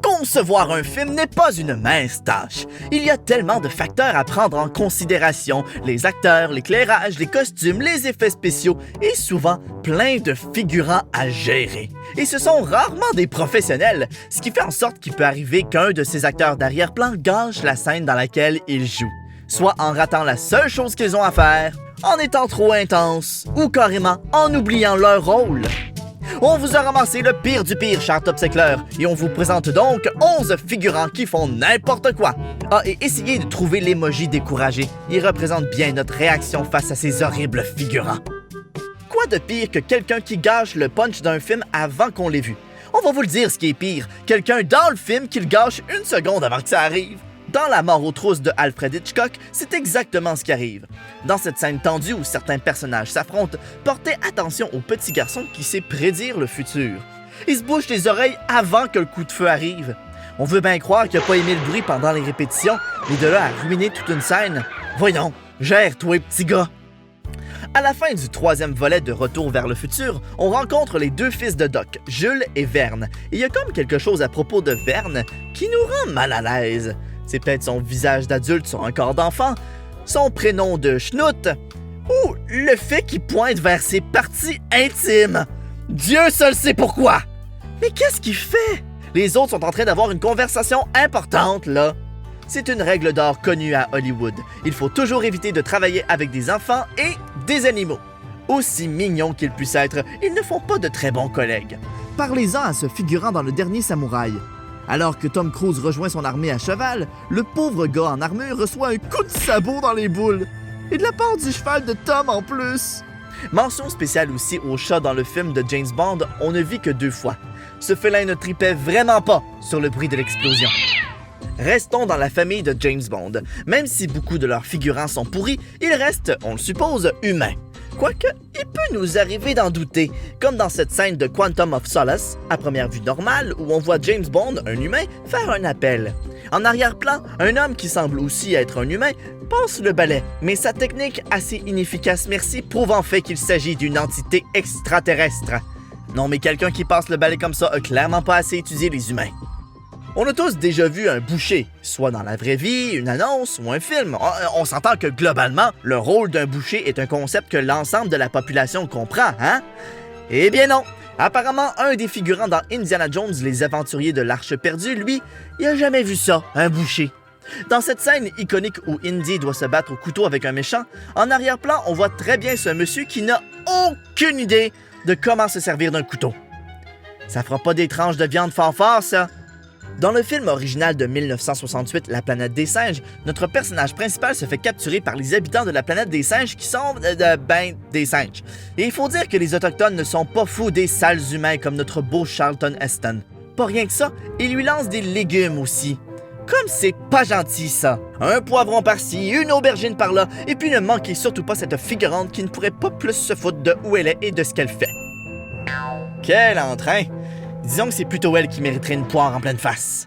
Concevoir un film n'est pas une mince tâche. Il y a tellement de facteurs à prendre en considération. Les acteurs, l'éclairage, les costumes, les effets spéciaux et souvent plein de figurants à gérer. Et ce sont rarement des professionnels, ce qui fait en sorte qu'il peut arriver qu'un de ces acteurs d'arrière-plan gâche la scène dans laquelle il joue. Soit en ratant la seule chose qu'ils ont à faire, en étant trop intense ou carrément en oubliant leur rôle. On vous a ramassé le pire du pire, cher Top Secler, et on vous présente donc 11 figurants qui font n'importe quoi. Ah, et essayez de trouver l'emoji découragé. Il représente bien notre réaction face à ces horribles figurants. Quoi de pire que quelqu'un qui gâche le punch d'un film avant qu'on l'ait vu? On va vous le dire ce qui est pire, quelqu'un dans le film qui le gâche une seconde avant que ça arrive. Dans La mort aux trousses de Alfred Hitchcock, c'est exactement ce qui arrive. Dans cette scène tendue où certains personnages s'affrontent, portez attention au petit garçon qui sait prédire le futur. Il se bouche les oreilles avant que le coup de feu arrive. On veut bien croire qu'il n'a pas aimé le bruit pendant les répétitions, mais de là à ruiner toute une scène, voyons, gère-toi, petit gars. À la fin du troisième volet de Retour vers le futur, on rencontre les deux fils de Doc, Jules et Verne. Et il y a comme quelque chose à propos de Verne qui nous rend mal à l'aise. C'est peut-être son visage d'adulte sur un corps d'enfant, son prénom de schnout, ou le fait qu'il pointe vers ses parties intimes. Dieu seul sait pourquoi! Mais qu'est-ce qu'il fait? Les autres sont en train d'avoir une conversation importante, là. C'est une règle d'or connue à Hollywood. Il faut toujours éviter de travailler avec des enfants et des animaux. Aussi mignons qu'ils puissent être, ils ne font pas de très bons collègues. Parlez-en à ce figurant dans Le Dernier Samouraï. Alors que Tom Cruise rejoint son armée à cheval, le pauvre gars en armure reçoit un coup de sabot dans les boules. Et de la part du cheval de Tom en plus. Mention spéciale aussi au chat dans le film de James Bond, On ne vit que 2 fois. Ce félin ne tripait vraiment pas sur le bruit de l'explosion. Restons dans la famille de James Bond. Même si beaucoup de leurs figurants sont pourris, ils restent, on le suppose, humains. Quoique, il peut nous arriver d'en douter, comme dans cette scène de Quantum of Solace, à première vue normale, où on voit James Bond, un humain, faire un appel. En arrière-plan, un homme qui semble aussi être un humain passe le balai, mais sa technique assez inefficace merci prouve en fait qu'il s'agit d'une entité extraterrestre. Non mais quelqu'un qui passe le balai comme ça a clairement pas assez étudié les humains. On a tous déjà vu un boucher, soit dans la vraie vie, une annonce ou un film. On s'entend que globalement, le rôle d'un boucher est un concept que l'ensemble de la population comprend, hein? Eh bien non! Apparemment, un des figurants dans Indiana Jones, les aventuriers de l'Arche perdue, lui, il a jamais vu ça, un boucher. Dans cette scène iconique où Indy doit se battre au couteau avec un méchant, en arrière-plan, on voit très bien ce monsieur qui n'a aucune idée de comment se servir d'un couteau. Ça fera pas des tranches de viande fort, ça? Dans le film original de 1968, La planète des singes, notre personnage principal se fait capturer par les habitants de la planète des singes qui sont, des singes. Et il faut dire que les Autochtones ne sont pas fous des sales humains comme notre beau Charlton Heston. Pas rien que ça, ils lui lancent des légumes aussi. Comme c'est pas gentil, ça. Un poivron par-ci, une aubergine par-là, et puis ne manquez surtout pas cette figurante qui ne pourrait pas plus se foutre de où elle est et de ce qu'elle fait. Quel entrain! Disons que c'est plutôt elle qui mériterait une poire en pleine face.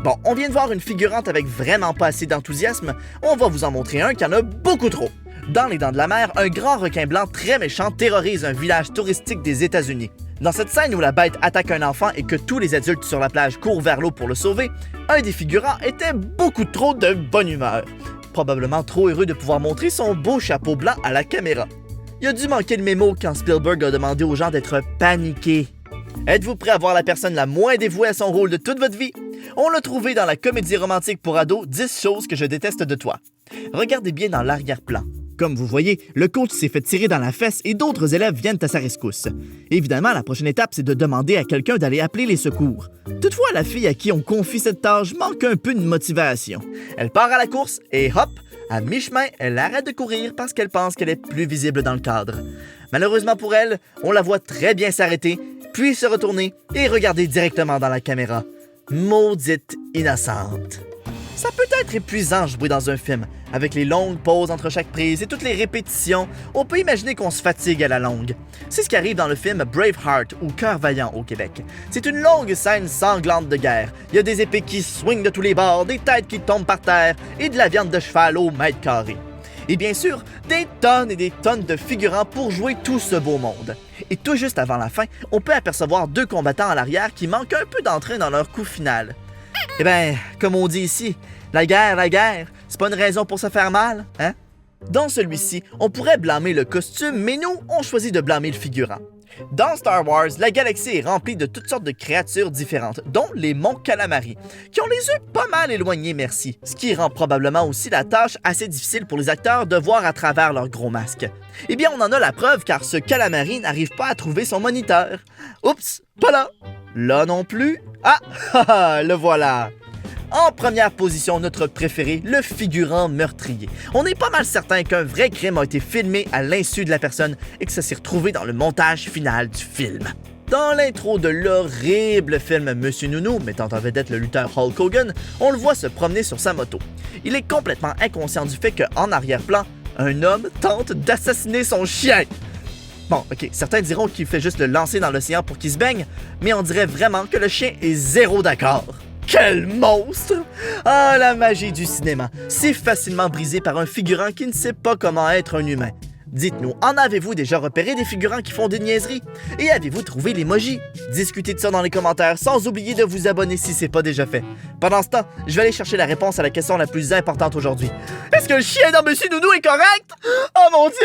Bon, on vient de voir une figurante avec vraiment pas assez d'enthousiasme, on va vous en montrer un qui en a beaucoup trop. Dans Les Dents de la Mer, un grand requin blanc très méchant terrorise un village touristique des États-Unis. Dans cette scène où la bête attaque un enfant et que tous les adultes sur la plage courent vers l'eau pour le sauver, un des figurants était beaucoup trop de bonne humeur. Probablement trop heureux de pouvoir montrer son beau chapeau blanc à la caméra. Il a dû manquer le mémo quand Spielberg a demandé aux gens d'être paniqués. Êtes-vous prêt à voir la personne la moins dévouée à son rôle de toute votre vie? On l'a trouvé dans la comédie romantique pour ados 10 choses que je déteste de toi. Regardez bien dans l'arrière-plan. Comme vous voyez, le coach s'est fait tirer dans la fesse et d'autres élèves viennent à sa rescousse. Évidemment, la prochaine étape, c'est de demander à quelqu'un d'aller appeler les secours. Toutefois, la fille à qui on confie cette tâche manque un peu de motivation. Elle part à la course et hop, à mi-chemin, elle arrête de courir parce qu'elle pense qu'elle est plus visible dans le cadre. Malheureusement pour elle, on la voit très bien s'arrêter, puis se retourner et regarder directement dans la caméra. Maudite innocente. Ça peut être épuisant jouer dans un film. Avec les longues pauses entre chaque prise et toutes les répétitions, on peut imaginer qu'on se fatigue à la longue. C'est ce qui arrive dans le film Braveheart ou Cœur vaillant au Québec. C'est une longue scène sanglante de guerre. Il y a des épées qui swingent de tous les bords, des têtes qui tombent par terre et de la viande de cheval au mètre carré. Et bien sûr, des tonnes et des tonnes de figurants pour jouer tout ce beau monde. Et tout juste avant la fin, on peut apercevoir deux combattants à l'arrière qui manquent un peu d'entrain dans leur coup final. Eh ben, comme on dit ici, la guerre, c'est pas une raison pour se faire mal, hein? Dans celui-ci, on pourrait blâmer le costume, mais nous, on choisit de blâmer le figurant. Dans Star Wars, la galaxie est remplie de toutes sortes de créatures différentes, dont les monts Calamari, qui ont les yeux pas mal éloignés, merci, ce qui rend probablement aussi la tâche assez difficile pour les acteurs de voir à travers leurs gros masques. Eh bien, on en a la preuve car ce Calamari n'arrive pas à trouver son moniteur. Oups, pas là! Là non plus. Ah, le voilà! En première position, notre préféré, le figurant meurtrier. On est pas mal certain qu'un vrai crime a été filmé à l'insu de la personne et que ça s'est retrouvé dans le montage final du film. Dans l'intro de l'horrible film Monsieur Nounou, mettant en vedette le lutteur Hulk Hogan, on le voit se promener sur sa moto. Il est complètement inconscient du fait qu'en arrière-plan, un homme tente d'assassiner son chien. Bon, ok, certains diront qu'il fait juste le lancer dans l'océan pour qu'il se baigne, mais on dirait vraiment que le chien est zéro d'accord. Quel monstre! Ah, la magie du cinéma, si facilement brisée par un figurant qui ne sait pas comment être un humain. Dites-nous, en avez-vous déjà repéré des figurants qui font des niaiseries? Et avez-vous trouvé l'emoji? Discutez de ça dans les commentaires, sans oublier de vous abonner si c'est pas déjà fait. Pendant ce temps, je vais aller chercher la réponse à la question la plus importante aujourd'hui. Est-ce que le chien dans Monsieur Nounou est correct? Oh mon Dieu!